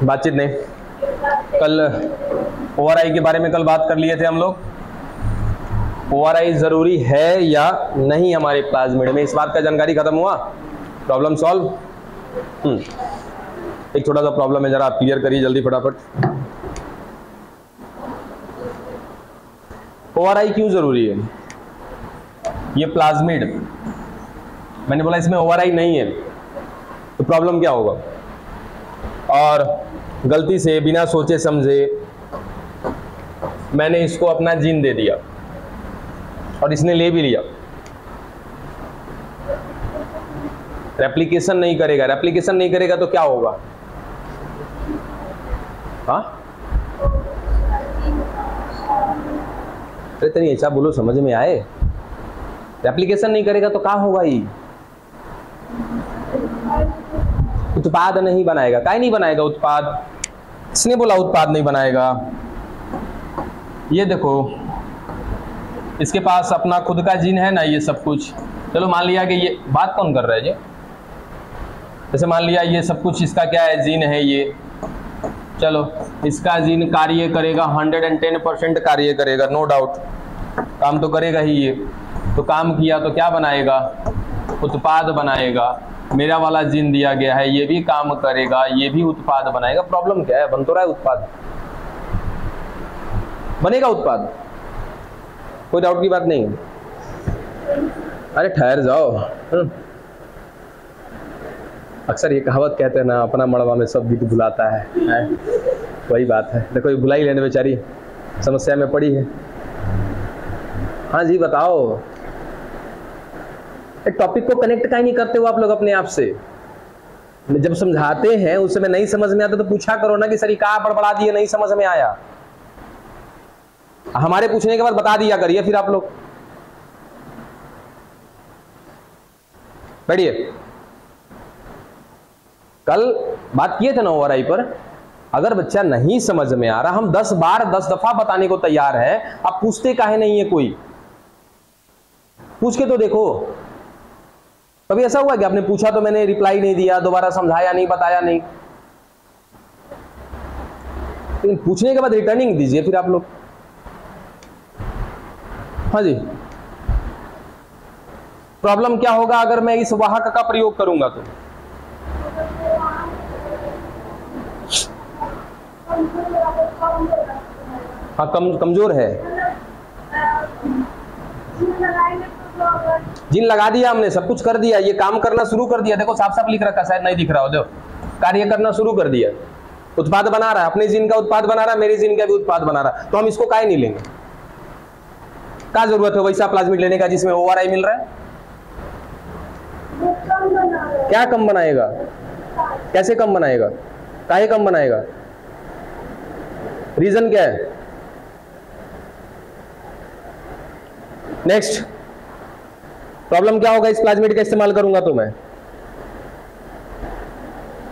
बातचीत नहीं। कल ओआरआई के बारे में कल बात कर लिए थे हम लोग। ओआरआई जरूरी है या नहीं हमारे प्लाज्मिड में, इस बात का जानकारी खत्म हुआ। Problem solve. एक छोटा सा प्रॉब्लम है, जरा आप क्लियर करिए जल्दी फटाफट। ओआरआई क्यों जरूरी है? ये प्लाज्मिड, मैंने बोला इसमें ओआरआई नहीं है तो प्रॉब्लम क्या होगा? और गलती से बिना सोचे समझे मैंने इसको अपना जीन दे दिया और इसने ले भी लिया। रेप्लिकेशन नहीं करेगा, रेप्लिकेशन नहीं करेगा तो क्या होगा? हाँ, अरे तेरी ऐसा बोलो समझ में आए। रेप्लिकेशन नहीं करेगा तो क्या होगा? ही उत्पाद नहीं बनाएगा। काय नहीं बनाएगा उत्पाद? इसने बोला उत्पाद नहीं बनाएगा। ये देखो, इसके पास अपना खुद का जीन है ना, ये सब कुछ। चलो मान लिया कि ये बात कौन कर रहा है जी? जैसे मान लिया ये सब कुछ इसका क्या है, जीन है ये। चलो इसका जीन कार्य करेगा, 110% कार्य करेगा, नो डाउट, काम तो करेगा ही ये। तो काम किया तो क्या बनाएगा? उत्पाद बनाएगा। मेरा वाला जीन दिया गया है, ये भी काम करेगा, ये भी उत्पाद बनाएगा। प्रॉब्लम क्या है? बन तो रहा है उत्पाद, बनेगा उत्पाद, कोई डाउट की बात नहीं है। अरे ठहर जाओ। अक्सर ये कहावत कहते हैं ना, अपना मड़वा में सब गीत भुलाता है। वही बात है। देखो ये भुला ही लेने बेचारी समस्या में पड़ी है। हाँ जी बताओ, एक टॉपिक को कनेक्ट काहे नहीं करते हो आप लोग अपने आप से? जब समझाते हैं उस समय नहीं समझ में आता तो पूछा करो ना कि सर कहाँ बड़बड़ा दिए, नहीं समझ में आया। हमारे पूछने के बाद बता दिया करिए फिर आप लोग। बैठिए, कल बात किए थे ना ओआरआई पर। अगर बच्चा नहीं समझ में आ रहा, हम 10 बार 10 दफा बताने को तैयार है, आप पूछते काहे नहीं है? कोई पूछ के तो देखो। कभी ऐसा हुआ कि आपने पूछा तो मैंने रिप्लाई नहीं दिया, दोबारा समझाया नहीं, बताया नहीं? लेकिन पूछने के बाद रिटर्निंग दीजिए फिर आप लोग। हाँ जी, प्रॉब्लम क्या होगा अगर मैं इस वाहक का प्रयोग करूंगा तो? हाँ, कमजोर है। जिन लगा दिया हमने, सब कुछ कर दिया, ये काम करना शुरू कर दिया। देखो साफ साफ लिख रखा, शायद नहीं दिख रहा हो, देखो कार्य करना शुरू कर दिया, उत्पाद बना रहा है, अपने जिन का उत्पाद बना रहा है, मेरे जिन का भी उत्पाद बना रहा है। तो हम इसको काहे नहीं लेंगे? क्या जरूरत है वैसा प्लाज्मिड लेने का जिसमें ओआरआई मिल रहा है? क्या कम बनाएगा? कैसे कम बनाएगा? काहे कम बनाएगा? रीजन क्या है? नेक्स्ट प्रॉब्लम क्या होगा? इस प्लाज्मिड का इस्तेमाल करूंगा तो मैं,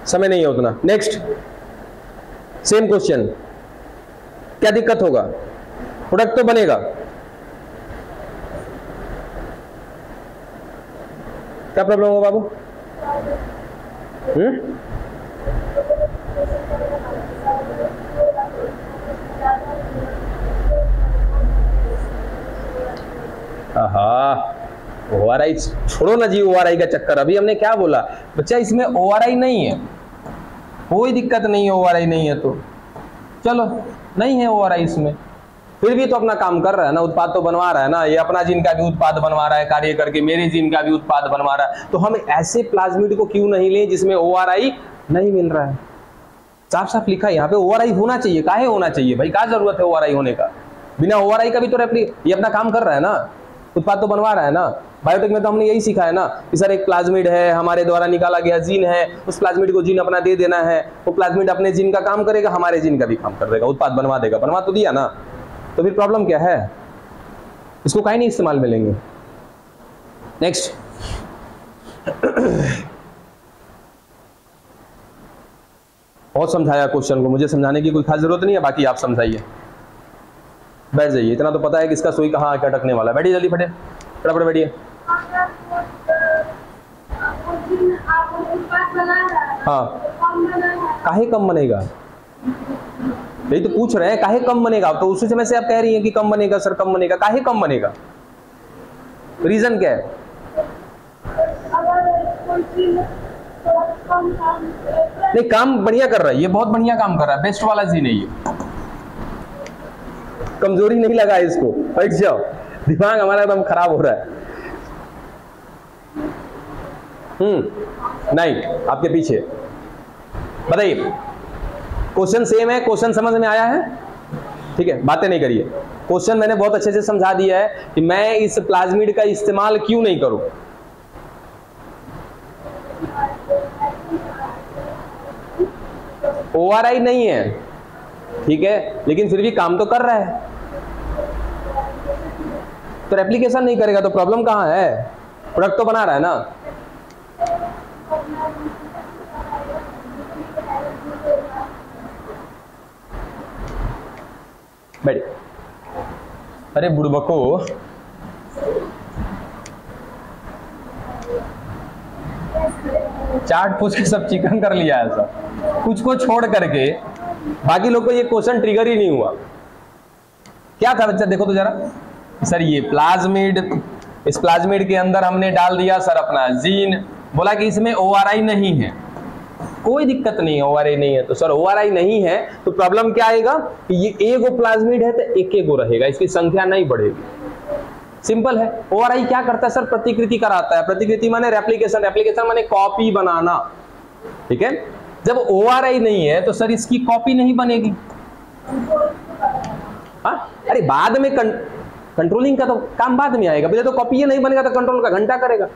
समय नहीं है उतना। नेक्स्ट सेम क्वेश्चन, क्या दिक्कत होगा? प्रोडक्ट तो बनेगा। क्या प्रॉब्लम होगा बाबू? ओआरआई छोड़ो ना जी, ओआरआई का चक्कर। अभी हमने क्या बोला बच्चा, इसमें ओआरआई नहीं है, कोई दिक्कत नहीं है। ओआरआई नहीं है तो चलो, नहीं है ओआरआई इसमें, फिर भी तो अपना काम कर रहा है ना, उत्पाद तो बनवा रहा है ना। ये अपना जीन का भी उत्पाद बनवा रहा है कार्य करके, मेरे जीन का भी उत्पाद बनवा रहा है। तो हम ऐसे प्लाज्मिड को क्यों नहीं लें जिसमें ओआरआई नहीं मिल रहा है? साफ साफ लिखा है यहाँ पे, ओआरआई होना चाहिए। काहे होना चाहिए भाई? क्या जरूरत है ओआरआई होने का? बिना ओआरआई का भी तो ये अपना काम कर रहा है ना, उत्पाद तो बनवा रहा है ना। बायोटेक में तो हमने यही सीखा है ना कि सर एक प्लाज्मिड है, हमारे द्वारा निकाला गया जीन है, उस प्लाज्मिड को जीन अपना दे देना है, वो प्लाज्मिड अपने जीन का काम करेगा, हमारे जीन का भी काम कर देगा, उत्पाद बनवा देगा। बनवा तो दिया ना, तो फिर प्रॉब्लम क्या है? इसको काहे नहीं इस्तेमाल में लेंगे? नेक्स्ट बहुत समझाया क्वेश्चन को, मुझे समझाने की कोई खास जरूरत नहीं है, बाकी आप समझाइए। बैठ जाइए, इतना तो पता है कि इसका सुई कहाँ आके अटकने वाला है। बैठिए जल्दी, फटे फटाफट बैठिए। हाँ काहे कम बनेगा? यही तो पूछ रहे हैं, काहे कम बनेगा? तो उसी समय से आप कह रही हैं कि कम बनेगा सर, कम बनेगा। काहे कम बनेगा? रीजन क्या है? नहीं, काम बढ़िया कर रहा है, ये बहुत बढ़िया काम कर रहा है, बेस्ट वाला जी नहीं है, कमजोरी नहीं लगा इसको। बैठ जाओ, दिमाग हमारा एकदम खराब हो रहा है। नहीं, आपके पीछे बताइए। क्वेश्चन सेम है, क्वेश्चन समझ में आया है? ठीक है, बातें नहीं करिए। क्वेश्चन मैंने बहुत अच्छे से समझा दिया है कि मैं इस प्लाज्मिड का इस्तेमाल क्यों नहीं करूं। ORI नहीं है, ठीक है, लेकिन फिर भी काम तो कर रहा है। तो रेप्लिकेशन नहीं करेगा तो प्रॉब्लम कहां है? प्रोडक्ट तो बना रहा है ना। बैठ। अरे बुड़बको, चाट पूछ के सब चिकन कर लिया है सब, कुछ को छोड़ करके बाकी लोग को ये क्वेश्चन ट्रिगर ही नहीं हुआ। क्या था बच्चा, देखो तो जरा। सर ये प्लाज्मिड, इस प्लाज्मिड के अंदर हमने डाल दिया सर अपना जीन, बोला कि इसमें ORI नहीं है। कोई दिक्कत नहीं है, ORI नहीं है तो सर ORI नहीं है तो प्रॉब्लम क्या आएगा कि ये एगो प्लाज्मिड है तो एक एगो रहेगा, इसकी संख्या नहीं बढ़ेगी। सिंपल है। ORI क्या करता है सर? प्रतिकृति कराता है। प्रतिकृति माने रेप्लिकेशन, रेप्लिकेशन माने कॉपी बनाना, ठीक है। जब ORI नहीं है तो सर इसकी कॉपी नहीं बनेगी। अरे बाद में कंट्रोलिंग का तो काम बाद में आएगा, पहले तो कॉपी नहीं बनेगा तो कंट्रोल का घंटा करेगा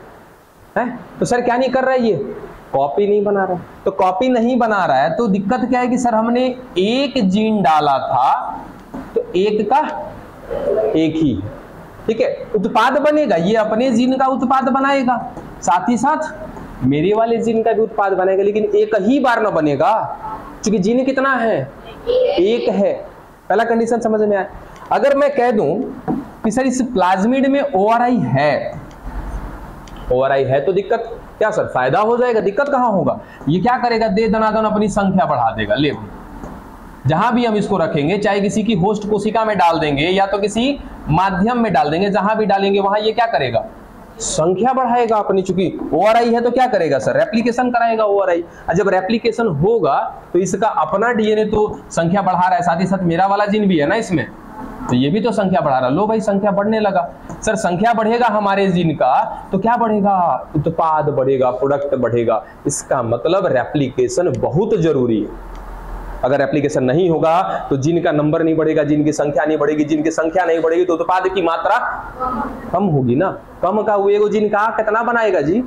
है। तो सर क्या नहीं कर रहा है, ये कॉपी नहीं बना रहा है। तो कॉपी नहीं बना रहा है तो दिक्कत क्या है कि सर हमने एक जीन डाला था तो एक का एक ही, ठीक है, उत्पाद बनेगा, ये अपने जीन का उत्पाद बनाएगा, साथ ही साथ मेरे वाले जीन का भी उत्पाद बनेगा, लेकिन एक ही बार ना बनेगा क्योंकि जीन कितना है? एक है। पहला कंडीशन समझ में आया। अगर मैं कह दूं कि सर इस प्लाज्मिड में ORI है, ORI है तो दिक्कत क्या सर? फायदा हो जाएगा, दिक्कत कहां होगा? ये क्या करेगा? दे दनादन अपनी संख्या बढ़ा देगा। ले जहां भी हम इसको रखेंगे, चाहे किसी की होस्ट कोशिका में डाल देंगे या तो किसी माध्यम में डाल देंगे, जहां भी डालेंगे वहां ये क्या करेगा? संख्या बढ़ाएगा अपनी। चूंकि ORI है तो क्या करेगा सर? रेप्लिकेशन कराएगा ORI। और जब रेप्लिकेशन होगा तो इसका अपना DNA तो संख्या बढ़ा रहा है, साथ ही साथ मेरा वाला जीन भी है ना इसमें, तो ये भी तो संख्या बढ़ा रहा। लो भाई, संख्या बढ़ने लगा। सर संख्या बढ़ेगा हमारे जीन का तो क्या बढ़ेगा? उत्पाद बढ़ेगा, प्रोडक्ट बढ़ेगा। इसका मतलब रेप्लिकेशन बहुत जरूरी है। अगर एप्लीकेशन नहीं होगा तो जीन का नंबर नहीं बढ़ेगा, जीन की संख्या नहीं बढ़ेगी, जीन की संख्या नहीं बढ़ेगी तो उत्पाद की मात्रा कम होगी ना। कम का एगो जीन का कितना बनाएगा जी?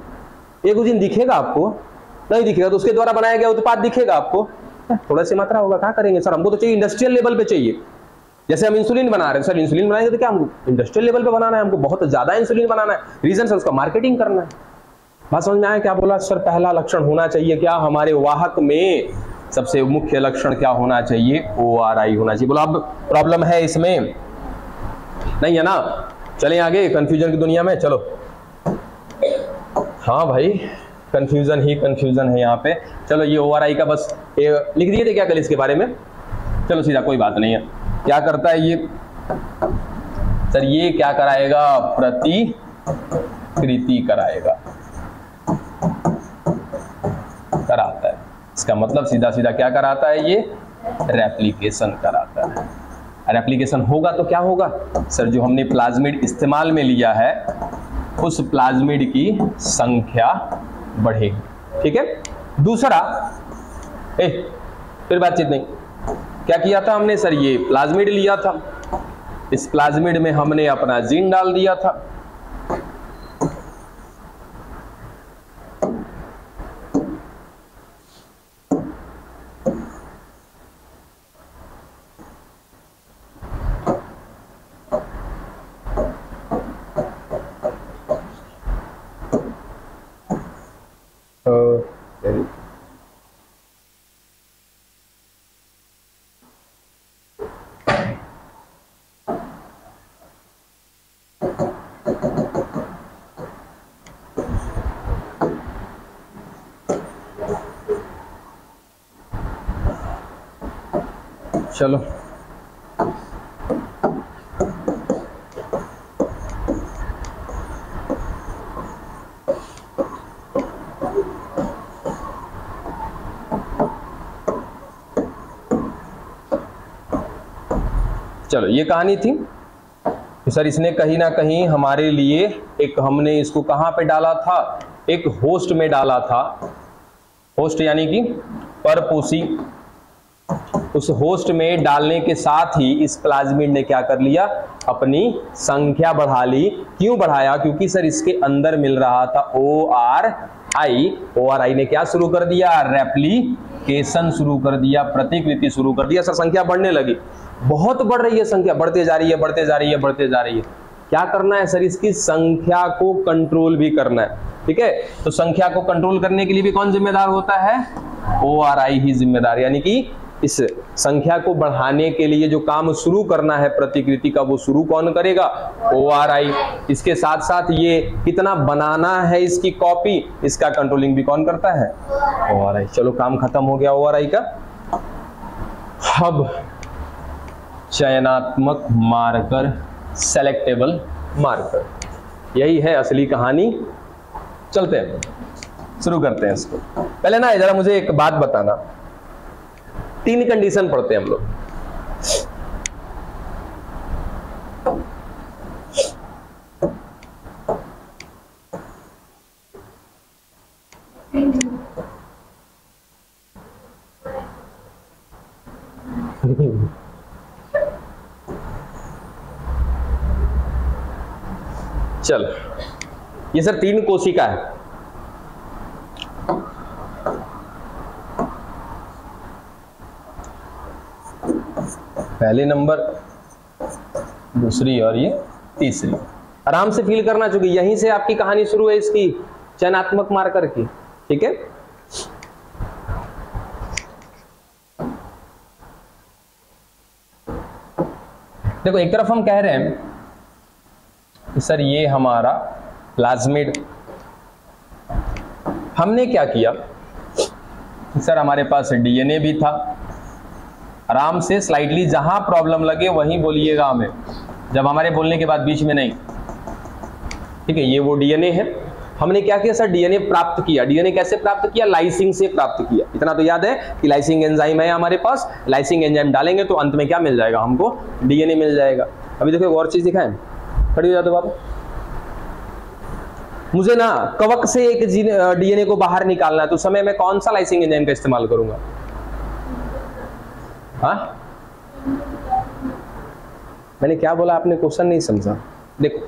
एगो जीन दिखेगा आपको? नहीं दिखेगा। तो उसके द्वारा बनाया गया उत्पाद दिखेगा आपको? थोड़ा सी मात्रा होगा। क्या करेंगे सर? हमको तो चाहिए इंडस्ट्रियल लेवल पे चाहिए। जैसे हम इंसुलिन बना रहे हैं सर, इंसुलिन बनाएंगे तो क्या हमको इंडस्ट्रियल लेवल पे बनाना है, हमको बहुत ज्यादा इंसुलिन बनाना है। रीजन सर उसका मार्केटिंग करना है। बात समझ में आया? क्या बोला सर? पहला लक्षण होना चाहिए क्या हमारे वाहक में? सबसे मुख्य लक्षण क्या होना चाहिए? ORI होना चाहिए। बोला अब प्रॉब्लम है इसमें? नहीं है ना? चलें आगे कंफ्यूजन की दुनिया में। चलो, हाँ भाई कंफ्यूजन ही कंफ्यूजन है यहाँ पे। चलो ये ORI का बस लिख दिए थे क्या कल इसके बारे में? चलो सीधा, कोई बात नहीं है। क्या करता है ये सर? ये क्या कराएगा? प्रतिकृति कराएगा, कराता है। इसका मतलब सीधा सीधा क्या कराता है? ये रेप्लिकेशन कराता है। रेप्लिकेशन होगा तो क्या होगा सर? जो हमने प्लाज्मिड इस्तेमाल में लिया है उस प्लाज्मिड की संख्या बढ़ेगी, ठीक है। दूसरा, फिर बातचीत नहीं। क्या किया था हमने सर? ये प्लाज्मिड लिया था, इस प्लाज्मिड में हमने अपना जीन डाल दिया था। चलो चलो ये कहानी थी। तो सर इसने कहीं ना कहीं हमारे लिए एक, हमने इसको कहाँ पे डाला था, एक होस्ट में डाला था। होस्ट यानी कि परपोषी। उस होस्ट में डालने के साथ ही इस प्लाज्मिड ने क्या कर लिया, अपनी संख्या बढ़ा ली। क्यों बढ़ाया? क्योंकि सर इसके अंदर मिल रहा था ORI। ORI ने क्या शुरू कर दिया, रेप्लिकेशन शुरू कर दिया, प्रतिकृति शुरू कर दिया। सर संख्या बढ़ने लगी, बहुत बढ़ रही है संख्या, बढ़ते जा रही है, बढ़ते जा रही है, बढ़ते जा रही है। क्या करना है सर, इसकी संख्या को कंट्रोल भी करना है। ठीक है, तो संख्या को कंट्रोल करने के लिए भी कौन जिम्मेदार होता है, ORI ही जिम्मेदार। यानी कि इस संख्या को बढ़ाने के लिए जो काम शुरू करना है प्रतिकृति का, वो शुरू कौन करेगा, ORI। इसके साथ साथ ये कितना बनाना है इसकी कॉपी, इसका कंट्रोलिंग भी कौन करता है, ORI। चलो काम खत्म हो गया ORI का। अब चयनात्मक मार्कर, सेलेक्टेबल मार्कर, यही है असली कहानी। चलते हैं, शुरू करते हैं इसको। पहले ना जरा मुझे एक बात बताना, 3 कंडीशन पढ़ते हैं हम लोग। चलो ये सर 3 कोशिका है। पहले नंबर, दूसरी और ये तीसरी। आराम से फील करना, चूंकि यहीं से आपकी कहानी शुरू है इसकी चयनात्मक मार्कर की। ठीक है, देखो एक तरफ हम कह रहे हैं कि सर ये हमारा प्लाज्मिड, हमने क्या किया सर, हमारे पास डीएनए भी था। आराम से स्लाइडली जहां प्रॉब्लम लगे वहीं बोलिएगा हमें, जब हमारे बोलने के बाद बीच में नहीं। ठीक है, ये वो डीएनए है। हमने क्या किया सर, डीएनए प्राप्त किया। डीएनए कैसे प्राप्त किया, लाइसिंग से प्राप्त किया। इतना तो याद है कि लाइसिंग एंजाइम है हमारे पास। लाइसिंग एंजाइम डालेंगे तो अंत में क्या मिल जाएगा हमको, डीएनए मिल जाएगा। अभी देखो एक और चीज दिखाएं, खड़ी हो जाते बाबू। मुझे ना कवक से एक डीएनए को बाहर निकालना है, तो समय में कौन सा लाइसिंग एंजाइम का इस्तेमाल करूंगा? हाँ, मैंने क्या बोला, आपने क्वेश्चन नहीं समझा। देखो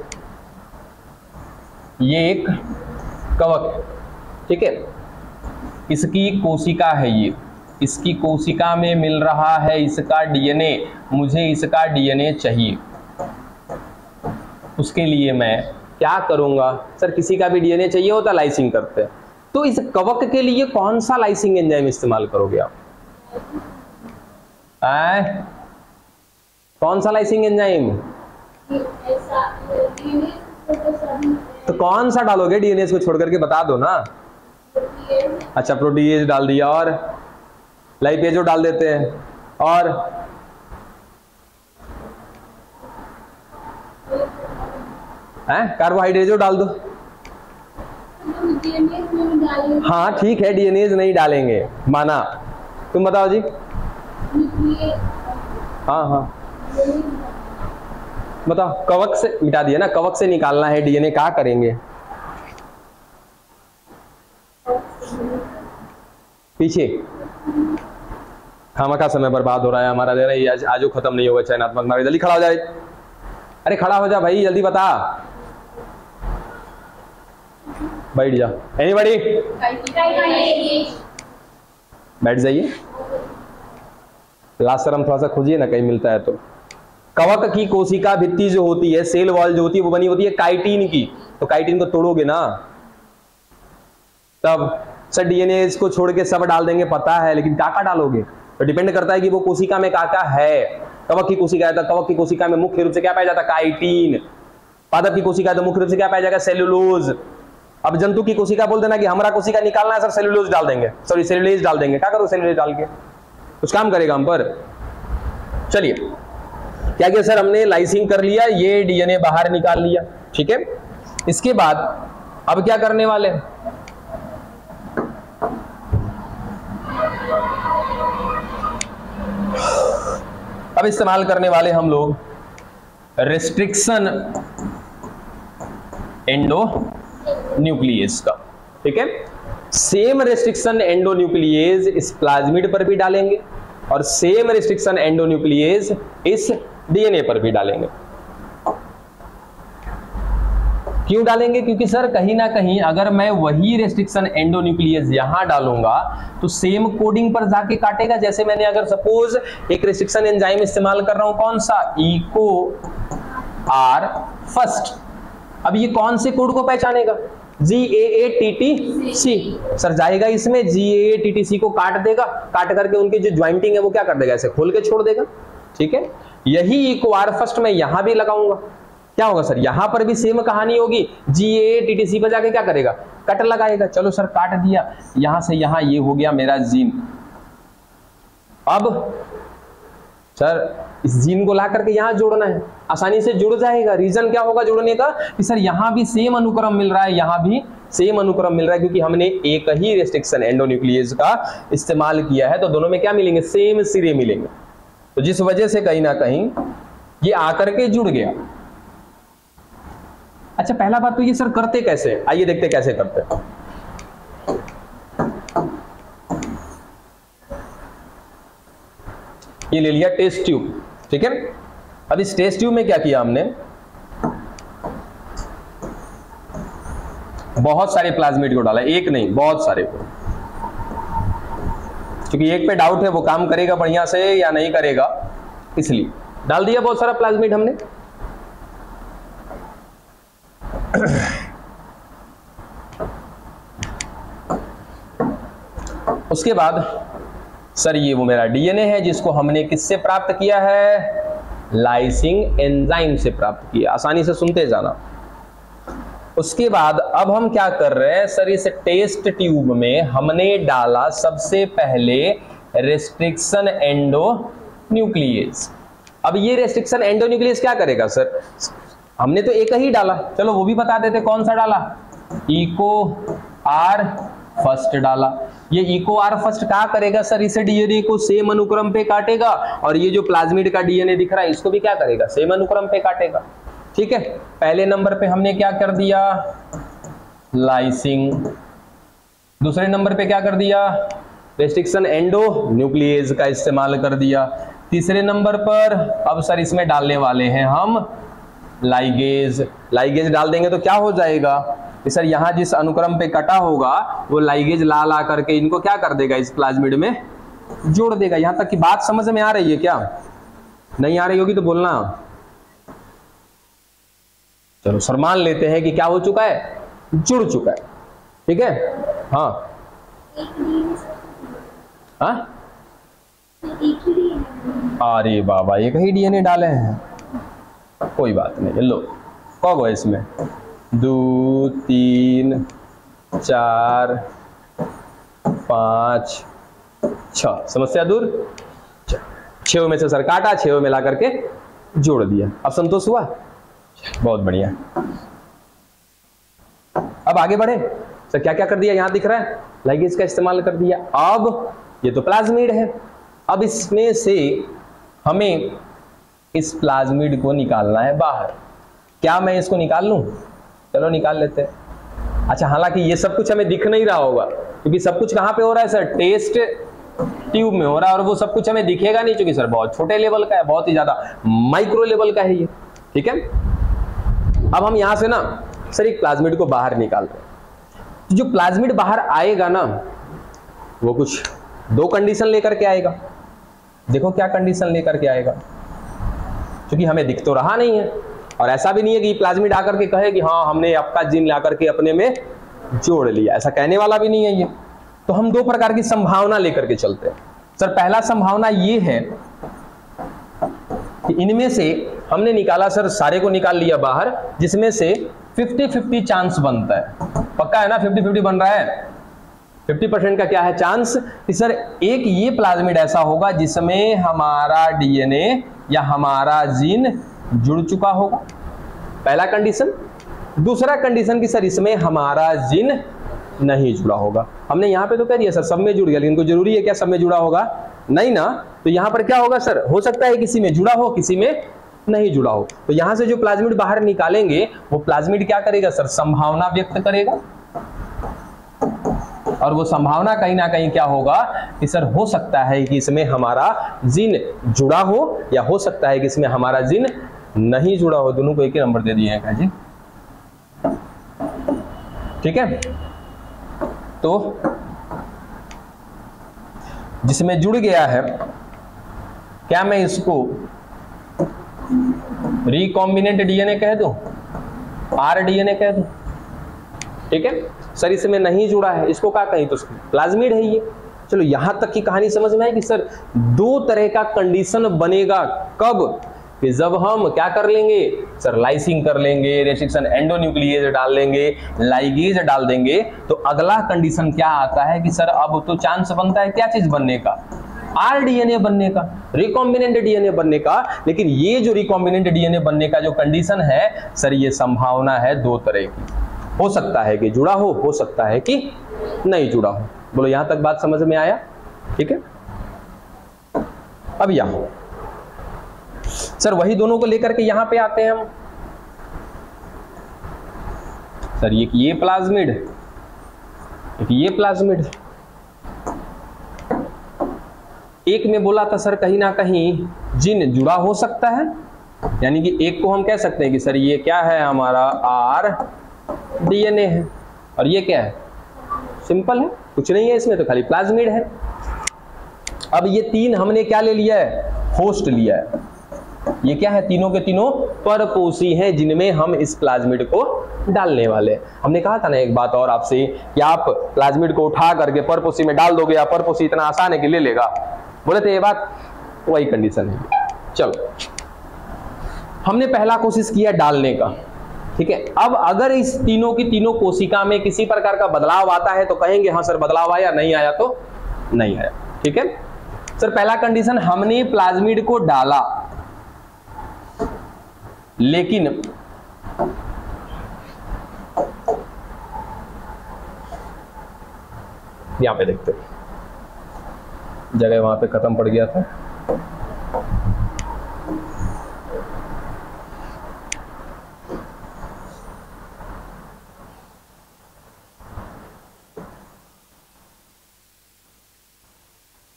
ये एक कवक, ठीक है, इसकी कोशिका है ये, इसकी कोशिका में मिल रहा है इसका डीएनए। मुझे इसका डीएनए चाहिए, उसके लिए मैं क्या करूंगा सर, किसी का भी डीएनए चाहिए होता लाइसिंग करते हैं, तो इस कवक के लिए कौन सा लाइसिंग एंजाइम इस्तेमाल करोगे आप? कौन सा लाइसिंग एंजाइम? तो कौन सा डालोगे डीएनए को छोड़ करके, बता दो ना। अच्छा, प्रोटीएज डाल दिया, और लाइपेजो डाल देते हैं, और कार्बोहाइड्रेटो डाल दो। हाँ ठीक है, डीएनए नहीं डालेंगे, माना। तुम बताओ जी। हाँ हाँ बताओ। कवक से मिटा दिया ना, कवक से निकालना है डीएनए, क्या करेंगे? पीछे खामखा समय बर्बाद हो रहा है हमारा, दे रहा है आज खत्म नहीं होगा चयनात्मक मार्कर। जल्दी खड़ा हो जाए, अरे खड़ा हो जा भाई, जल्दी बता। बैठ जा, एनीबॉडी बैठ जाइए। लास्ट शर्म थोड़ा सा खोजिए ना, कहीं मिलता है तो। कवक की कोशिका भित्ति जो होती है, सेल वॉल जो होती है, वो बनी होती है काइटिन की। तो काइटिन को तोड़ोगे ना तब सर डीएनए इसको छोड़ के सब डाल देंगे, पता है, लेकिन क्या डालोगे तो डिपेंड करता है कि वो कोशिका में क्या है। कवक की कोशिका है तो कवक की कोशिका में मुख्य रूप से क्या पाया जाता है, काइटिन। पादप की कोशिका है तो मुख्य रूप से क्या पाया जाएगा, सेलुलोज। अब जंतु की कोशिका बोल देना कि हमारा कोशिका निकालना है सर, सेलुलोज डाल देंगे, सॉरी सेलुलेज डाल देंगे। क्या करो सेलुलेज डाल के, कुछ काम करेगा हम पर? चलिए क्या किया सर, हमने लाइसिंग कर लिया, ये डीएनए बाहर निकाल लिया, ठीक है। इसके बाद अब क्या करने वाले, अब इस्तेमाल करने वाले हम लोग रेस्ट्रिक्शन एंडोन्यूक्लियेज का, ठीक है। सेम रेस्ट्रिक्शन एंडोन्यूक्लियेज इस प्लाज्मिड पर भी डालेंगे और सेम रेस्ट्रिक्शन एंडोन्यूक्लियेज इस डीएनए पर भी डालेंगे। क्यों डालेंगे, क्योंकि सर कहीं ना कहीं अगर मैं वही रेस्ट्रिक्शन एंडोन्यूक्लियस यहां डालूंगा तो सेम कोडिंग पर जाके काटेगा। जैसे मैंने अगर सपोज एक रेस्ट्रिक्शन एंजाइम इस्तेमाल कर रहा हूं, कौन सा, इको आर फर्स्ट, अब ये कौन से कोड को पहचानेगा, GAATTC, सर जाएगा इसमें GAATTC को काट देगा, काट करके उनकी जो ज्वाइंटिंग है वो क्या कर देगा, ऐसे खोल के छोड़ देगा, ठीक है। यही इको आर फर्स्ट मैं यहां भी लगाऊंगा, क्या होगा सर, यहां पर भी सेम कहानी होगी, GAATTC पर जाके क्या करेगा, कट लगाएगा। चलो सर काट दिया, यहां से यहां ये हो गया मेरा जीन। अब सर इस जीन को ला करके यहां जोड़ना है, आसानी से जुड़ जाएगा। रीजन क्या होगा जुड़ने का, कि सर यहां भी सेम अनुक्रम मिल रहा है, यहां भी सेम अनुक्रम मिल रहा है, क्योंकि हमने एक ही रेस्ट्रिक्शन एंडोन्यूक्लियेज का इस्तेमाल किया है, तो दोनों में क्या मिलेंगे, सेम सिरे मिलेंगे। तो जिस वजह से कहीं ना कहीं ये आकर के जुड़ गया। अच्छा पहला बात तो ये सर करते कैसे, आइए देखते कैसे करते हैं। ये ले लिया टेस्ट ट्यूब, ठीक है। अब इस टेस्ट ट्यूब में क्या किया हमने, बहुत सारे प्लाज्मिड को डाला, एक नहीं बहुत सारे को, क्योंकि एक पे डाउट है वो काम करेगा बढ़िया से या नहीं करेगा, इसलिए डाल दिया बहुत सारा प्लाज्मिड हमने। उसके बाद सर ये वो मेरा डीएनए है जिसको हमने किससे प्राप्त किया है, लाइसिंग एंजाइम से प्राप्त किया, आसानी से सुनते जाना। उसके बाद अब हम क्या कर रहे हैं सर, इस टेस्ट ट्यूब में हमने डाला सबसे पहले रेस्ट्रिक्शन एंडोन्यूक्लियेज। अब ये रेस्ट्रिक्शन एंडोन्यूक्लियेज क्या करेगा सर, हमने तो एक ही डाला, चलो वो भी बता देते कौन सा डाला, इको आर फर्स्ट डाला। ये इको आर फर्स्ट क्या करेगा सर, इसे डीएनए को सेम अनुक्रम पे काटेगा, और ये जो प्लाज्मिड का डीएनए दिख रहा है इसको भी क्या करेगा, सेम अनुक्रम पे काटेगा, ठीक है। पहले नंबर पे हमने क्या कर दिया, लाइसिंग, दूसरे नंबर पे क्या कर दिया, रेस्ट्रिक्शन एंडोन्यूक्लियेज का इस्तेमाल कर दिया। तीसरे नंबर पर अब सर इसमें डालने वाले हैं हम लाइगेज। लाइगेज डाल देंगे तो क्या हो जाएगा कि सर यहां जिस अनुक्रम पे कटा होगा वो लाइगेज ला ला करके इनको क्या कर देगा, इस प्लाज्मिड में जोड़ देगा। यहां तक की बात समझ में आ रही है क्या, नहीं आ रही होगी तो बोलना। चलो सर मान लेते हैं कि क्या हो चुका है, जुड़ चुका है, ठीक है। हाँ हाँ, अरे बाबा एक ही डीएनए डाले हैं, कोई बात नहीं, लो कब है इसमें, 2 3 4 5 6, समस्या दूर। 6 में से सर काटा, 6 में ला करके जोड़ दिया, अब संतोष हुआ, बहुत बढ़िया। अब आगे बढ़े सर, क्या क्या कर दिया, यहां दिख रहा है लाइगेज का इस्तेमाल कर दिया। अब ये तो प्लाज्मिड है, अब इसमें से हमें इस प्लाज्मिड को निकालना है बाहर। क्या मैं इसको निकाल लूं, चलो निकाल लेते हैं। अच्छा हालांकि ये सब कुछ हमें दिख नहीं रहा होगा, क्योंकि सब कुछ कहां पे हो रहा है सर, टेस्ट ट्यूब में हो रहा है, और वो सब कुछ हमें दिखेगा नहीं, क्योंकि सर बहुत छोटे लेवल का है, बहुत ही ज्यादा माइक्रो लेवल का है ये, ठीक है। अब हम यहां से ना सर एक प्लाज्मिड को बाहर निकाल रहे हैं। जो प्लाज्मिड बाहर आएगा ना वो कुछ 2 कंडीशन लेकर के आएगा। देखो क्या कंडीशन लेकर के आएगा, क्योंकि हमें दिख तो रहा नहीं है, और ऐसा भी नहीं है कि प्लाज्मिड आकर के कहे कि हाँ हमने आपका जीन ला करके अपने में जोड़ लिया, ऐसा कहने वाला भी नहीं है ये। तो हम 2 प्रकार की संभावना लेकर के चलते हैं। सर पहला संभावना ये है कि इनमें से हमने निकाला, सर सारे को निकाल लिया बाहर, जिसमें से 50-50 चांस बनता है, पक्का है ना, 50-50 बन रहा है, 50% का क्या है चांस कि सर एक ये प्लाज्मिड ऐसा होगा जिसमें हमारा डीएनए या हमारा जीन जुड़ चुका होगा, पहला कंडीशन। दूसरा कंडीशन कि सर इसमें हमारा जीन नहीं जुड़ा होगा। हमने यहां पे तो कह दिया सर सब में जुड़ गया, लेकिन कोई जरूरी है क्या सब में जुड़ा होगा? नहीं ना। तो यहां पर क्या होगा सर, हो सकता है किसी में जुड़ा हो किसी में नहीं जुड़ा हो। तो यहां से जो प्लाज्मिड बाहर निकालेंगे वो प्लाज्मिड क्या करेगा सर, संभावना व्यक्त करेगा, और वो संभावना कहीं ना कहीं क्या होगा कि सर हो सकता है कि इसमें हमारा जीन जुड़ा हो या हो सकता है कि इसमें हमारा जीन नहीं जुड़ा हो। दोनों को एक ही नंबर दे दिए हैं जी, ठीक है। तो जिसमें जुड़ गया है क्या मैं इसको रिकॉम्बिनेंट डीएनए कह दूं, आरडीएनए कह दूं, ठीक है। सर इसमें नहीं जुड़ा है, इसको क्या कहीं, तो प्लाज्मिड है ये। चलो यहां तक की कहानी समझ में आई कि सर दो तरह का कंडीशन बनेगा, कब कि जब हम क्या कर लेंगे सर, लाइसिंग कर लेंगे, रेस्ट्रिक्शन एंडोन्यूक्लिएज डाल लेंगे, लाइगेज डाल देंगे, तो अगला कंडीशन क्या आता है कि सर अब तो चांस बनता है क्या चीज बनने का, आरडीएनए बनने का, रिकॉम्बिनेंट डीएनए बनने का। लेकिन ये जो रिकॉम्बिनेंट डीएनए बनने का जो कंडीशन है सर, ये संभावना है दो तरह की, हो सकता है कि जुड़ा हो सकता है कि नहीं जुड़ा हो। बोलो यहां तक बात समझ में आया, ठीक है। अब यहां सर वही दोनों को लेकर के यहां पे आते हैं हम। सर ये प्लाज्मिड, ये प्लाज्मिड, एक में बोला था सर कहीं ना कहीं जीन जुड़ा हो सकता है, यानी कि एक को हम कह सकते हैं कि सर ये क्या है हमारा आर डीएनए है, और ये क्या है, सिंपल है, कुछ नहीं है इसमें, तो खाली प्लाज्मिड है। अब ये तीन हमने क्या ले लिया है, होस्ट लिया है। ये क्या है, तीनों के तीनों परपोषी हैं जिनमें हम इस प्लाज्मिड को डालने वाले हैं। हमने कहा था ना एक बात और आपसे कि आप प्लाज्मिड को उठा करके परपोषी में डाल दोगे, या परपोषी इतना आसान है कि ले लेगा, बोले थे ये बात, वही कंडीशन है। चलो हमने पहला कोशिश किया डालने का, ठीक है। अब अगर इस तीनों की तीनों कोशिका में किसी प्रकार का बदलाव आता है तो कहेंगे हाँ सर बदलाव आया, नहीं आया तो नहीं आया, ठीक है। सर पहला कंडीशन, हमने प्लाज्मिड को डाला लेकिन यहां पे देखते जगह वहां पे खत्म पड़ गया था,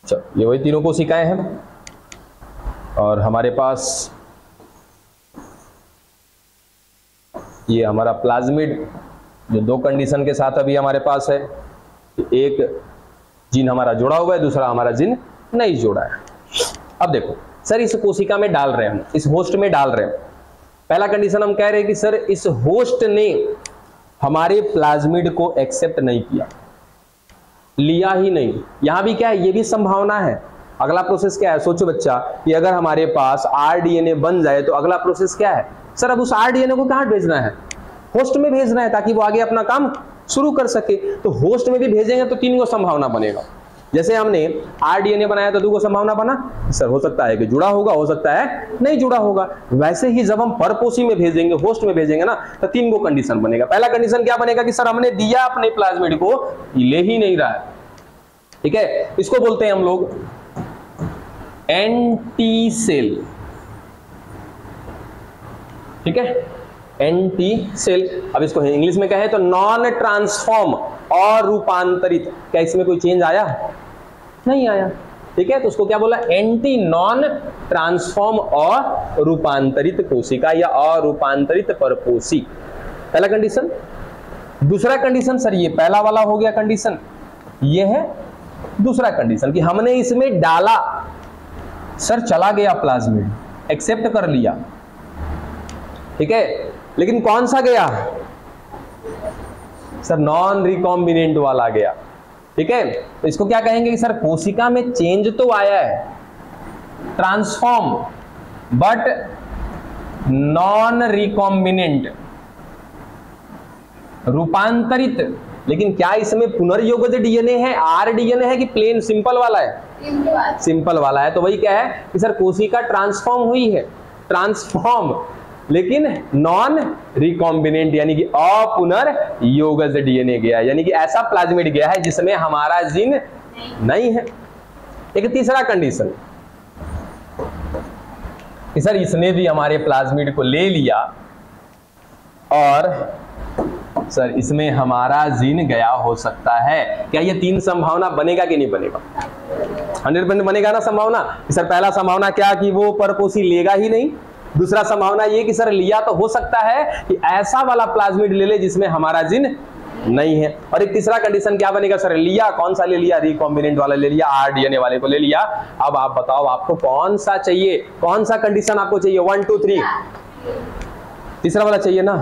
चलो ये वही तीनों कोशिकाएं हैं और हमारे पास ये हमारा प्लाज्मिड जो दो कंडीशन के साथ अभी हमारे पास है, एक जीन हमारा जुड़ा हुआ है, दूसरा हमारा जीन नहीं जुड़ा है। अब देखो सर इस कोशिका में डाल रहे हैं हम, इस होस्ट में डाल रहे हैं, पहला कंडीशन हम कह रहे हैं कि सर इस होस्ट ने हमारे प्लाज्मिड को एक्सेप्ट नहीं किया, लिया ही नहीं। यहां भी क्या है, ये भी संभावना है। अगला प्रोसेस क्या है, सोचो बच्चा कि अगर हमारे पास आरडीएनए बन जाए तो अगला प्रोसेस क्या है सर, अब उस आरडीएनए को कहां भेजना है, होस्ट में भेजना है ताकि वो आगे अपना काम शुरू कर सके। तो होस्ट में भी भेजेंगे तो तीन को संभावना बनेगा। जैसे हमने आरडीएनए बनाया तो दो को संभावना बना सर, हो सकता है कि जुड़ा होगा, हो सकता है नहीं जुड़ा होगा। वैसे ही जब हम परपोषी में भेजेंगे, होस्ट में भेजेंगे ना, तो तीन को कंडीशन बनेगा। पहला कंडीशन क्या बनेगा कि सर हमने दिया अपने प्लाज्मिड को, ले ही नहीं रहा है, ठीक है। इसको बोलते हैं हम लोग एंटी सेल, ठीक है, एंटी सेल। अब इसको इंग्लिश में कहें तो नॉन ट्रांसफॉर्म और रूपांतरित। क्या इसमें कोई चेंज आया, नहीं आया, ठीक है। तो उसको क्या बोला, एंटी नॉन ट्रांसफॉर्म और रूपांतरित कोशिका या अरूपांतरित परपोषी, पहला कंडीशन। दूसरा कंडीशन सर ये पहला वाला हो गया कंडीशन, ये है दूसरा कंडीशन कि हमने इसमें डाला, सर चला गया प्लाज्मिड, एक्सेप्ट कर लिया, ठीक है, लेकिन कौन सा गया सर, नॉन रिकॉम्बिनेंट वाला गया, ठीक है। तो इसको क्या कहेंगे कि सर कोशिका में चेंज तो आया है, ट्रांसफॉर्म, बट नॉन रिकॉम्बिनेंट, रूपांतरित लेकिन क्या इसमें पुनर्योगज डीएनए है, आर डीएनए है कि प्लेन सिंपल वाला है? सिंपल वाला है। तो वही क्या है कि सर कोशिका ट्रांसफॉर्म हुई है, ट्रांसफॉर्म, लेकिन नॉन रिकॉम्बिनेंट यानी कि अपुनर्योगज डीएनए गया है, यानी कि ऐसा प्लाज्मिड गया है जिसमें हमारा जीन नहीं है। एक तीसरा कंडीशन कि सर इसने भी हमारे प्लाज्मिड को ले लिया और सर इसमें हमारा जीन गया हो सकता है। क्या ये तीन संभावना बनेगा कि नहीं बनेगा? 100% बनेगा ना संभावना। सर पहला संभावना क्या कि वो परपोषी लेगा ही नहीं। दूसरा संभावना ये कि सर लिया तो हो सकता है कि ऐसा वाला प्लाज्मिड ले ले जिसमें हमारा जीन नहीं है। और एक तीसरा कंडीशन क्या बनेगा सर? लिया, कौन सा ले लिया? रिकॉम्बिनेंट वाला ले लिया, आर डीएनए वाले को ले लिया। अब आप बताओ आपको कौन सा चाहिए, कौन सा कंडीशन आपको चाहिए? 1 2 3 तीसरा वाला चाहिए ना?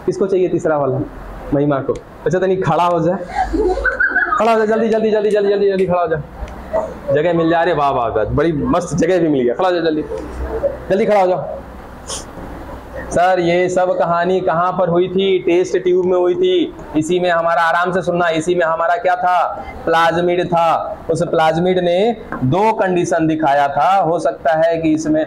किसको चाहिए तीसरा वाला? महिमा को। अच्छा तो नहीं खड़ा हो जाए, खड़ा हो जाए, जल्दी जल्दी जल्दी जल्दी जल्दी जल्दी खड़ा हो जाए, जगह मिल जा रही है। वाह वाह, बड़ी मस्त जगह भी मिल गया, खड़ा हो जाओ, जल्दी जल्दी खड़ा हो जाओ। सर ये सब कहानी कहाँ पर हुई थी? टेस्ट ट्यूब में हुई थी। इसी में हमारा, आराम से सुनना, इसी में हमारा क्या था? प्लाज्मिड था। उस प्लाज्मिड ने 2 कंडीशन दिखाया था। हो सकता है कि इसमें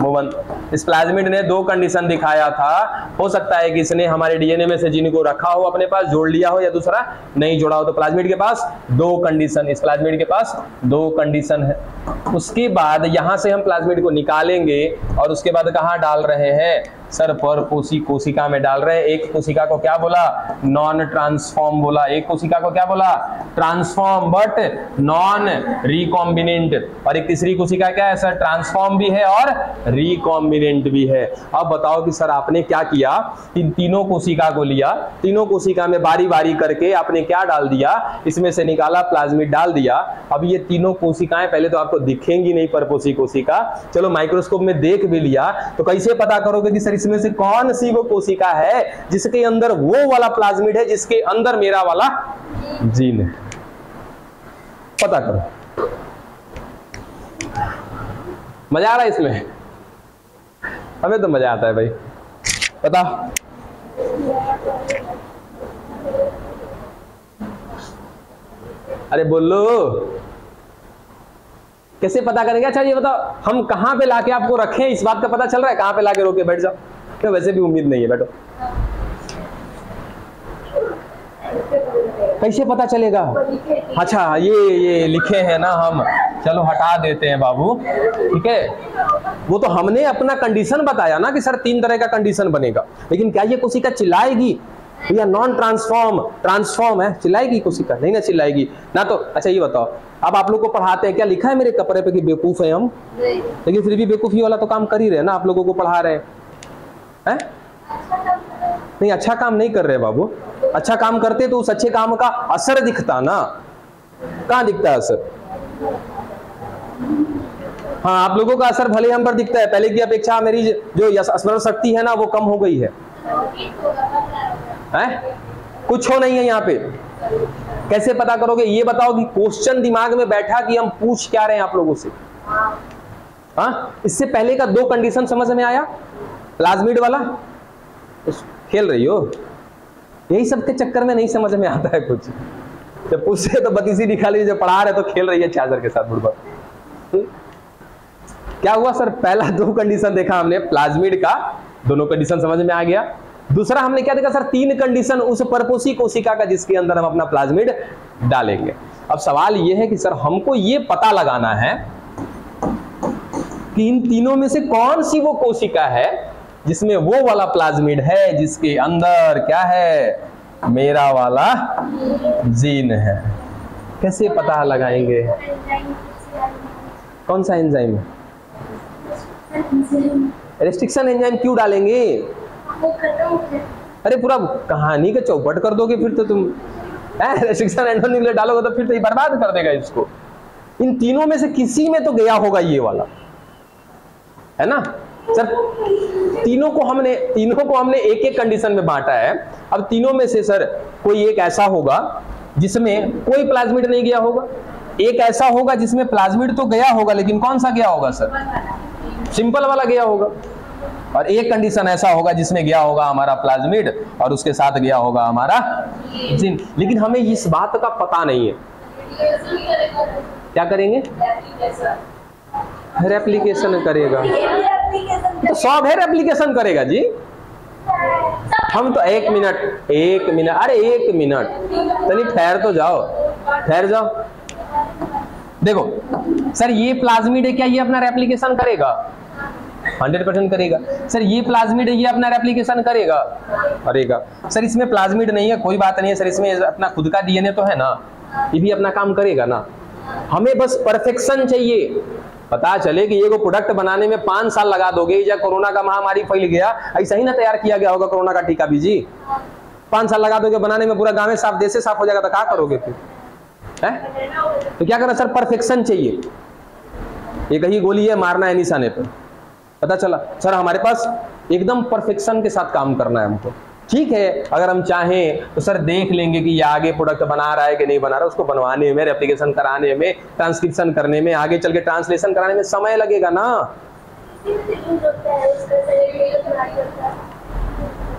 मोहन, इस प्लाज्मिड ने 2 कंडीशन दिखाया था। हो सकता है कि इसने हमारे डीएनए में से जीन को रखा हो, अपने पास जोड़ लिया हो, या दूसरा नहीं जोड़ा हो। तो प्लाज्मिड के पास 2 कंडीशन, इस प्लाज्मिड के पास 2 कंडीशन है। उसके बाद यहां से हम प्लाज्मिड को निकालेंगे और उसके बाद कहां डाल रहे हैं सर? परपोषी कोशिका में डाल रहे हैं। एक कोशिका को क्या बोला? नॉन ट्रांसफॉर्म बोला। एक कोशिका को क्या बोला? Transform but non recombinant. और एक तीसरी कोशिका क्या है सर? ट्रांसफॉर्म भी है और रिकॉम्बिनेंट भी है। अब बताओ कि सर आपने क्या किया? इन तीनों कोशिका को लिया, तीनों कोशिका में बारी बारी करके आपने क्या डाल दिया? इसमें से निकाला, प्लाज्मिड डाल दिया। अब ये तीनों कोशिकाएं पहले तो आपको दिखेंगी नहीं, परपोषी कोशिका। चलो माइक्रोस्कोप में देख भी लिया तो कैसे पता करोगे कि सर इसमें से कौन सी वो कोशिका है जिसके अंदर वो वाला प्लाज्मिड है जिसके अंदर मेरा वाला जीन है? पता करो। मजा आ रहा है इसमें? हमें तो मजा आता है भाई। पता अरे बोलो, कैसे पता करेंगे? अच्छा ये बताओ हम कहां पे लाके आपको रखें, इस बात का पता चल रहा है? कहां पे लाके रोके बैठ जाओ? क्या वैसे भी उम्मीद नहीं है, बैठो। कैसे पता चलेगा? अच्छा ये लिखे हैं ना हम, चलो हटा देते हैं बाबू, ठीक है। वो तो हमने अपना कंडीशन बताया ना कि सर 3 तरह का कंडीशन बनेगा, लेकिन क्या ये कोशिका चिल्लाएगी? भैया नॉन ट्रांसफॉर्म, ट्रांसफॉर्म है, चिल्लाएगी कोशिका? नहीं ना चिल्लाएगी ना। तो अच्छा ये बताओ, अब आप लोग को पढ़ाते हैं, क्या लिखा है मेरे कपड़े पे कि बेवकूफ है हम? लेकिन फिर भी बेवकूफी वाला तो काम कर ही रहे ना, आप लोगों को पढ़ा रहे हैं। नहीं अच्छा काम नहीं कर रहे बाबू। अच्छा काम करते तो उस अच्छे काम का असर दिखता ना। कहाँ दिखता है असर? हाँ आप लोगों का असर भले हम पर दिखता है, पहले की अपेक्षा मेरी जो स्मरण शक्ति है ना वो कम हो गई है। कुछ हो नहीं है यहाँ पे। कैसे पता करोगे? ये बताओ कि क्वेश्चन दिमाग में बैठा कि हम पूछ क्या रहे हैं आप लोगों से। हाँ इससे पहले का 2 कंडीशन समझ में आया? प्लाज्मिड वाला खेल रही हो, यही सब के चक्कर में नहीं समझ में आता है कुछ। जब पूछे तो बतीसी दिखा लीजिए, जब पढ़ा रहे तो खेल रही है चादर के साथ बुढ़बा। क्या हुआ सर? पहला 2 कंडीशन देखा हमने प्लाज्मिड का, दोनों कंडीशन समझ में आ गया। दूसरा हमने क्या देखा सर? 3 कंडीशन उस परपोषी कोशिका का जिसके अंदर हम अपना प्लाज्मिड डालेंगे। अब सवाल यह है कि सर हमको ये पता लगाना है कि इन तीनों में से कौन सी वो कोशिका है जिसमें वो वाला प्लाज्मिड है जिसके अंदर क्या है? मेरा वाला जीन है। कैसे पता लगाएंगे? कौन सा एंजाइम? रेस्ट्रिक्शन एंजाइम क्यों डालेंगे? अरे पूरा कहानी का चौपट कर दोगे फिर तो तुम। रेस्ट्रिक्शन एंजाइम डालोगे तो फिर तो ये बर्बाद कर देगा इसको। इन तीनों में से किसी में तो गया होगा ये वाला, है ना सर? तीनों को हमने एक कंडीशन में बांटा है। अब तीनों में से सर कोई एक ऐसा होगा जिसमें कोई प्लाज्मिड नहीं गया होगा, एक ऐसा होगा जिसमें प्लाज्मिड तो गया होगा लेकिन कौन सा गया होगा सर? सिंपल वाला गया होगा। और एक कंडीशन ऐसा होगा जिसमें गया होगा हमारा प्लाज्मिड और उसके साथ गया होगा हमारा जिंक। लेकिन हमें इस बात का पता नहीं है। क्या करेंगे? रेप्लिकेशन करेगा, तो सब है रेप्लिकेशन करेगा जी। हम तो एक मिनट, अरे एक मिनट तनी ठहर तो जाओ, ठहर जाओ। देखो सर ये प्लाज्मिड है, क्या ये अपना रेप्लिकेशन करेगा? 100% करेगा। सर ये प्लाज्मिड है, ये अपना रेप्लिकेशन करेगा? करेगा। सर इसमें प्लाज्मिड नहीं है, कोई बात नहीं है सर, इसमें अपना खुद का डीएनए तो है ना, ये भी अपना काम करेगा ना। हमें बस परफेक्शन चाहिए। पता चले कि ये को प्रोडक्ट बनाने में 5 साल लगा दोगे, या कोरोना का महामारी फैल गया, ऐसा ही ना तैयार किया गया होगा कोरोना का टीका भी जी। 5 साल लगा दोगे बनाने में, पूरा गांव में साफ, देश से साफ हो जाएगा, तो क्या करोगे फिर? है तो क्या करना सर? परफेक्शन चाहिए। एक ही गोली है, मारना है निशाने पर। पता चला सर हमारे पास एकदम परफेक्शन के साथ काम करना है हमको। ठीक है, अगर हम चाहें तो सर देख लेंगे कि ये आगे प्रोडक्ट बना रहा है कि नहीं बना रहा, उसको बनवाने में, रेप्लिकेशन कराने में, ट्रांसक्रिप्शन करने में, आगे चल के ट्रांसलेशन कराने में समय लगेगा ना।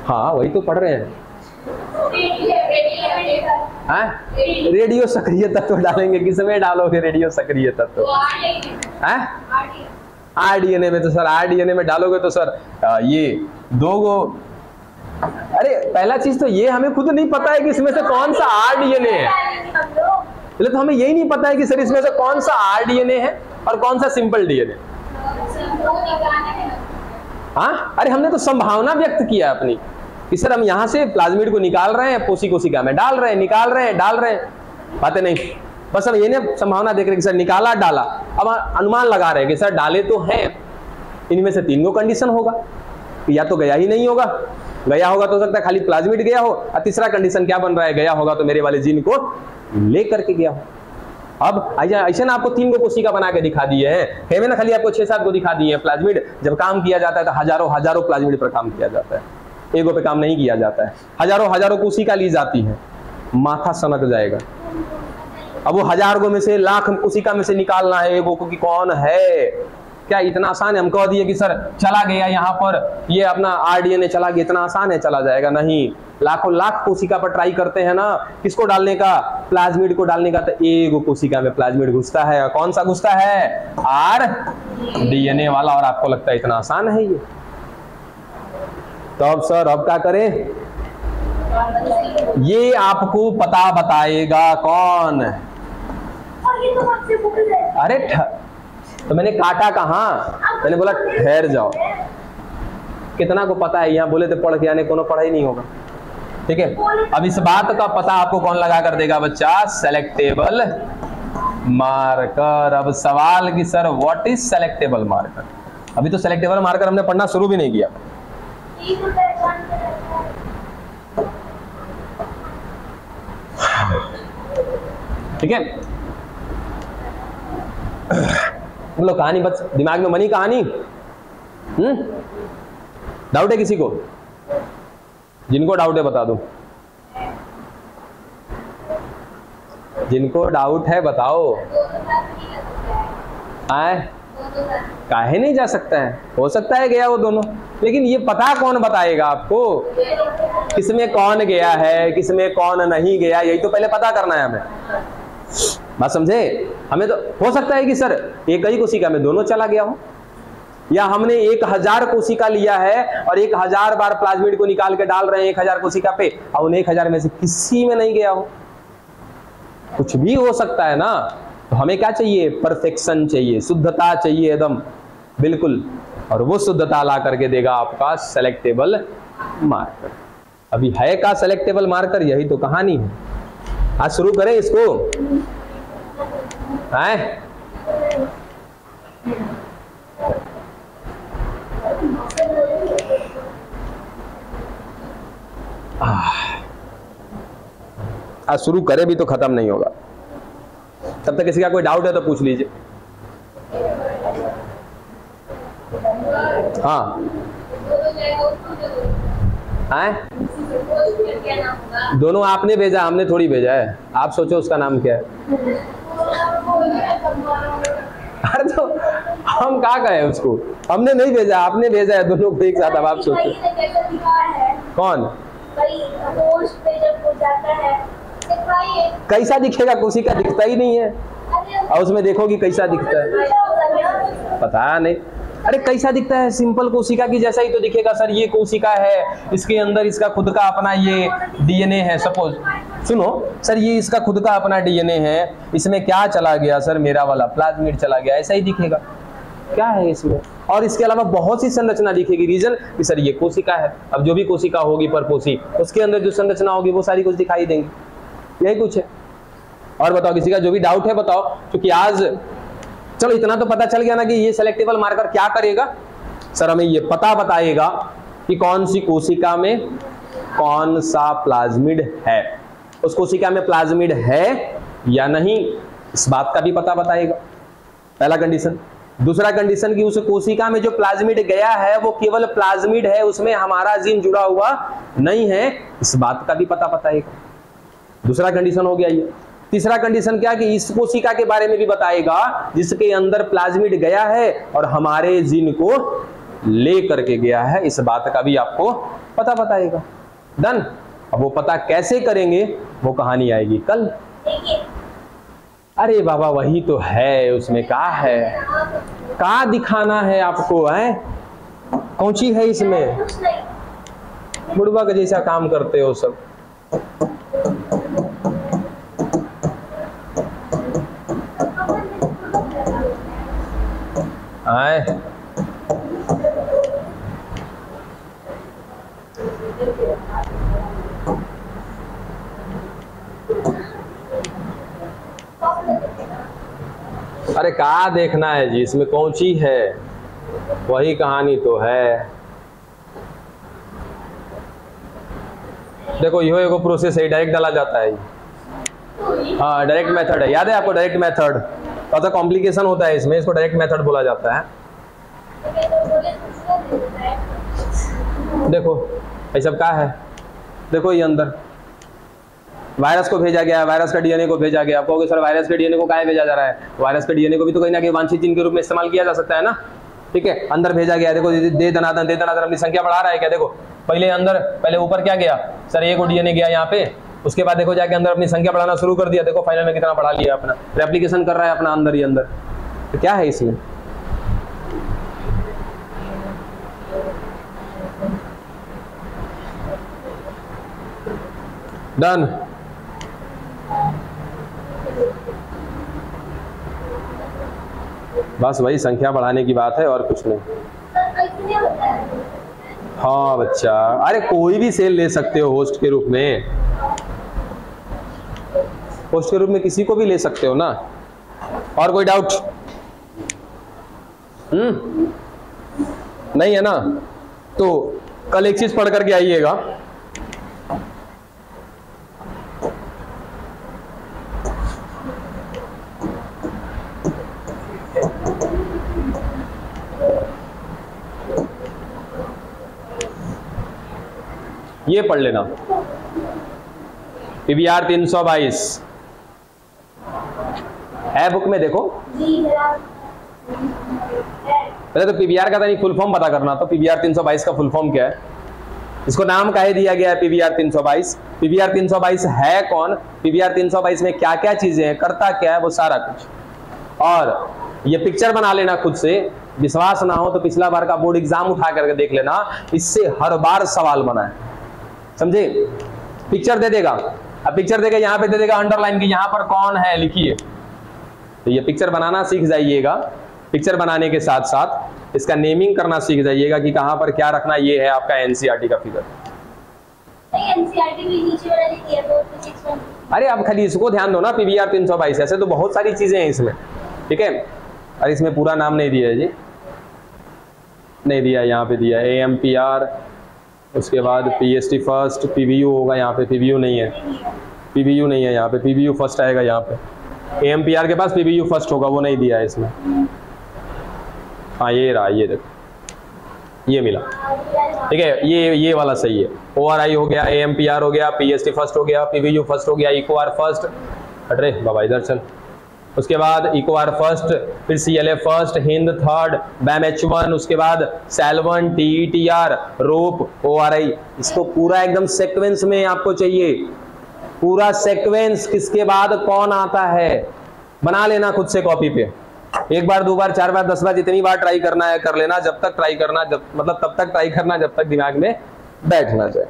हाँ वही तो पढ़ रहे हैं। रेडियो सक्रिय तत्व डालेंगे, किसमें डालोगे रेडियो सक्रिय तत्व? आरडीएनए में। तो सर आरडीएनए में डालोगे तो सर ये 2 गो, अरे पहला चीज तो ये हमें खुद नहीं पता है कि इसमें से कौन सा आरडीएनए है। पहले तो हमें यही नहीं पता है कि सर इसमें से कौन सा आरडीएनए है और कौन सा सिंपल डीएनए। हाँ अरे हमने तो संभावना व्यक्त किया अपनी कि सर हम यहां से प्लाज्मिड को निकाल रहे हैं, पोषी कोशिका में डाल रहे हैं, निकाल रहे हैं, डाल रहे हैं, बातें नहीं, बस हम ये नहीं संभावना देख रहे हैं कि सर निकाला डाला। अब अनुमान लगा रहे हैं कि सर डाले तो हैं, इनमें से 3 गो कंडीशन होगा, या तो गया ही नहीं होगा, गया होगा तो हो सकता है खाली प्लाज्मिड गया हो, और तीसरा कंडीशन क्या बन रहा है, गया होगा तो मेरे वाले जीन को ले करके गया हो। अब ऐसे ना आपको 3 गो कोशिका बना के दिखा दिए हैं, ना खाली आपको 6-7 गो दिखा दिए हैं। प्लाज्मिड जब काम किया जाता है तो हजारों प्लाज्मिड पर काम किया जाता है, एगो पे काम नहीं किया जाता है। हजारों कोशिका ली जाती है, माथा सनक जाएगा। अब वो 1000 गो में से, लाख कोशिका में से निकालना है एगो को कि कौन है, क्या इतना आसान है? हम कह दिए कि सर चला गया यहाँ पर ये अपना आरडीएनए चला गया, इतना आसान है चला जाएगा? नहीं, लाखों लाख कोशिका पर ट्राई करते हैं ना, किसको डालने का? प्लाज्मिड को डालने का। तो एगो कोशिका में प्लाज्मिड घुसता है, कौन सा घुसता है? आरडीएनए वाला। और आपको लगता है इतना आसान है ये? तो अब सर अब क्या करें? ये आपको पता बताएगा कौन? अरे तो मैंने काटा कहाँ? मैंने बोला ठहर जाओ। कितना को पता है? यहाँ बोले तो पढ़ के आने, कोनो पढ़ा ही नहीं होगा। ठीक है, अब इस बात का पता आपको कौन लगा कर देगा बच्चा? Selectable marker. अब सवाल कि sir what is selectable marker? अभी तो सेलेक्टेबल मार्कर हमने पढ़ना शुरू भी नहीं किया। ठीक है, बोलो कहानी बस दिमाग में बनी कहानी। डाउट है किसी को? जिनको डाउट है बता दो, जिनको डाउट है बताओ। आए काहे नहीं जा सकता है? हो सकता है गया वो दोनों, लेकिन ये पता कौन बताएगा आपको किसमें कौन गया है, किसमें कौन नहीं गया? यही तो पहले पता करना है हमें। बात समझे? हमें तो हो सकता है कि सर एक ही कोशिका में दोनों चला गया हो, या हमने 1000 कोशिका लिया है और 1000 बार प्लाज्मिड को निकाल के डाल रहे हैं 1000 कोशिका पे, और उन 1000 में से किसी में नहीं गया हो। कुछ भी हो सकता है ना। तो हमें क्या चाहिए? परफेक्शन चाहिए, शुद्धता चाहिए एकदम बिल्कुल, और वो शुद्धता ला करके देगा आपका सेलेक्टेबल मार्कर। अभी है का सेलेक्टेबल मार्कर? यही तो कहानी है। आज शुरू करें इसको। है आज शुरू करें भी तो खत्म नहीं होगा। तब तक किसी का कोई डाउट है तो पूछ लीजिए। हाँ हैं? दोनों आपने भेजा, हमने थोड़ी भेजा है। आप सोचो उसका नाम क्या है। अरे तो हम क्या कहें उसको, हमने नहीं भेजा, आपने भेजा है दोनों को एक साथ। अब आप सोचो कौन कैसा दिखेगा, कोशिका दिखता ही नहीं है। और उसमें देखोगी कैसा दिखता है, पता नहीं। अरे कैसा दिखता है, सिंपल कोशिका की जैसा ही तो दिखेगा सर। ये कोशिका है, इसके अंदर इसका खुद का अपना ये डीएनए है। सपोज सुनो सर, ये इसका खुद का अपना डीएनए है, इसमें क्या चला गया सर, मेरा वाला प्लाज्मिड चला गया, ऐसा ही दिखेगा। क्या है इसमें, और इसके अलावा बहुत सी संरचना दिखेगी। रीजन कि सर ये कोशिका है। अब जो भी कोशिका होगी परपोषी, उसके अंदर जो संरचना होगी वो सारी कुछ दिखाई देंगी। यही कुछ है। और बताओ किसी का जो भी डाउट है बताओ, क्योंकि आज चलो इतना तो पता चल गया ना कि ये सेलेक्टेबल मार्कर क्या करेगा। सर हमें ये पता बताएगा कि कौन सी कोशिका में कौन सा प्लाज्मिड है, उस कोशिका में प्लाज्मिड है या नहीं, इस बात का भी पता बताएगा। पहला कंडीशन। दूसरा कंडीशन कि उस कोशिका में जो प्लाज्मिड गया है वो केवल प्लाज्मिड है, उसमें हमारा जीन जुड़ा हुआ नहीं है, इस बात का भी पता बताएगा। दूसरा कंडीशन हो गया ये। तीसरा कंडीशन क्या कि इस कोशिका के बारे में भी बताएगा जिसके अंदर प्लाज्मिड गया है और हमारे जीन को ले करके गया है, इस बात का भी आपको पता बताएगा। डन। अब वो पता कैसे करेंगे वो कहानी आएगी कल। अरे बाबा वही तो है, उसमें क्या है, क्या दिखाना है आपको है, कौन सी है इसमें, बुढ़वा के जैसा काम करते हो सब। आए अरे क्या देखना है जी, इसमें कौन सी है, वही कहानी तो है। देखो यो एगो प्रोसेस है, डायरेक्ट डाला जाता है। हाँ डायरेक्ट मेथड है, याद है आपको डायरेक्ट मेथड। तो कॉम्प्लिकेशन होता है इसमें, इसको डायरेक्ट मेथड बोला जाता है। देखो ये सब क्या है, देखो ये अंदर वायरस को भेजा गया है, वायरस का डीएनए को भेजा गया। आप कहोगे सर वायरस के डीएनए को काहे भेजा जा रहा है, वायरस के डीएनए को भी तो कहीं ना कहीं वांछित जीन के रूप में इस्तेमाल किया जा सकता है ना। ठीक है, अंदर भेजा गया। देखो दे दनादन अपनी संख्या बढ़ा रहा है क्या। देखो पहले अंदर, पहले ऊपर क्या गया सर, एक डीएनए गया यहाँ पे, उसके बाद देखो जाके अंदर अपनी संख्या बढ़ाना शुरू कर दिया। देखो फाइनल में कितना बढ़ा लिया, अपना रेप्लिकेशन कर रहा है अपना अंदर ही अंदर। तो क्या है इसमें, डन। बस वही संख्या बढ़ाने की बात है और कुछ नहीं। हाँ बच्चा, अरे कोई भी सेल ले सकते हो होस्ट के रूप में, होस्ट के रूप में किसी को भी ले सकते हो ना। और कोई डाउट नहीं है ना, तो कल एक चीज पढ़ करके आइएगा। ये पढ़ लेना पीवीआर 322 है बुक में, देखो पहले तो पीवीआर का फुल फॉर्म पता करना। तो पीवीआर 322 का फुल फॉर्म क्या है, इसको नाम काहे दिया गया है पीवीआर 322, पीवीआर 322 है कौन, पीवीआर 322 में क्या क्या चीजें हैं, करता क्या है, वो सारा कुछ। और ये पिक्चर बना लेना खुद से, विश्वास ना हो तो पिछला बार का बोर्ड एग्जाम उठा करके देख लेना, इससे हर बार सवाल बना है, समझे। पिक्चर दे देगा, अब पिक्चर देगा यहाँ पे दे देगा अंडरलाइन की यहाँ पर कौन है लिखिए। तो ये पिक्चर बनाना सीख जाइएगा, पिक्चर बनाने के साथ साथ इसका नेमिंग करना सीख जाइएगा कि कहाँ पर क्या रखना। ये है आपका एनसीईआरटी का फिगर। अरे अब खाली इसको ध्यान दो ना, पीवीआर 322, ऐसे तो बहुत सारी चीजें हैं इसमें। ठीक है, अरे इसमें पूरा नाम नहीं दिया है जी, नहीं दिया, यहाँ पे दिया AMPR, उसके बाद PST फर्स्ट, PBU होगा यहाँ पे, PBU नहीं है, PBU नहीं है यहाँ पे, PBU फर्स्ट आएगा यहाँ पे। AMPR के पास PBU फर्स्ट होगा, वो नहीं दिया है इसमें। हाँ ये रहा, ये देखो ये मिला। ठीक है, ये वाला सही है। ORI हो गया, AMPR हो गया, PST फर्स्ट हो गया, PBU फर्स्ट हो गया, EcoR फर्स्ट। अरे बाबा इधर चल, उसके बाद इक्वार फर्स्ट, फिर CLA फर्स्ट, हिंद थर्ड, बैम H1, उसके बाद सैल्वन, TETR, रोप, ORI। इसको पूरा एकदम सीक्वेंस में आपको चाहिए, पूरा सीक्वेंस किसके बाद कौन आता है बना लेना खुद से कॉपी पे। एक बार, दो बार, चार बार, 10 बार, जितनी बार ट्राई करना है कर लेना, जब तक ट्राई करना, जब मतलब तब तक ट्राई करना जब तक दिमाग में बैठ ना जाए।